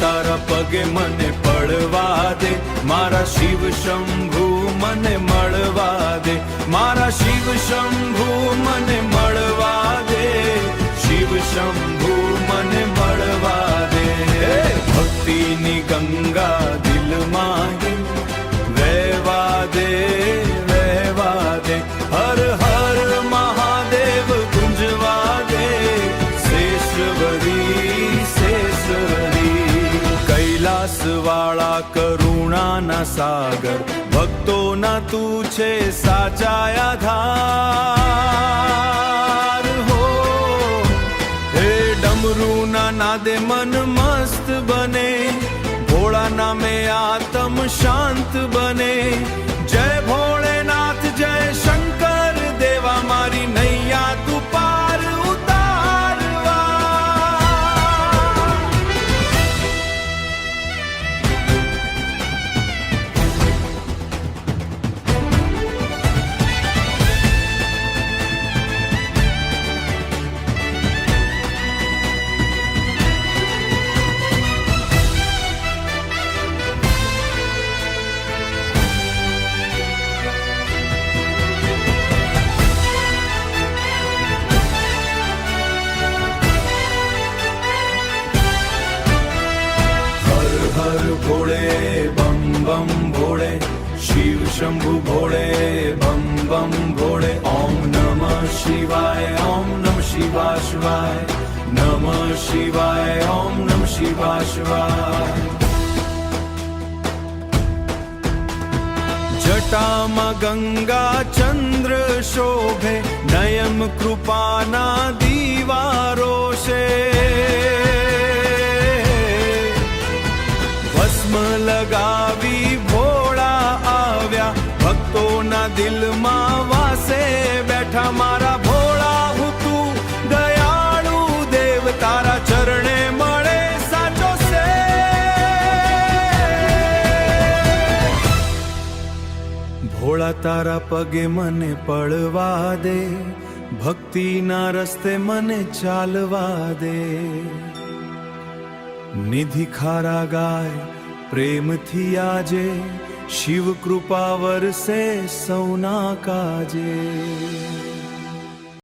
તારા પગે મને પડવા દે, મારા શિવ શંભુ મને મળવા દે, મારા શિવ શંભુ મને મળવા દે, શિવ શંભુ મને મળવા દે. ભક્તિની ગંગા દિલમાં વહેવા દે, વહેવા દે, હર હર મહાદેવ ગુંજવા દે, શેષવરી શેષવરી. કૈલાસ વાળા કરુણાના સાગર, ભક્તોના તું છે સાચા આધાર હો. હે ડમરૂના નાદે મન મસ્ત બને, ભોળા નામે આત્મ શાંત બને. જય ભોળેનાથ જય શંકર દેવા, મારી નૈયા તું પાર ઉતારવા. હર ભોળે બમ બમ ભોળે, શિવ શંભુ ભોળે બમ બમ ભોળે. ઓમ નમઃ શિવાય, ઓમ નમઃ શિવાય શિવાય, નમઃ શિવાય, ઓમ નમઃ શિવાય શિવાય. જટામાં ગંગા ચંદ્ર શોભે, નયમ કૃપાના દીવારો છે. ભસ્મ લગાવી ભોળા આવ્યા, ભક્તોના દિલમાં વાસે બેઠા. મારા ભોળા હું તું દયાળુ દેવ, તારા ચરણે મળે સાચો સે. ભોળા તારા પગે મને પડવા દે, ભક્તિના રસ્તે મને ચાલવા દે. નિધિ ખારા ગાય પ્રેમથી આજે, શિવ કૃપા વરસે સૌના કાજે.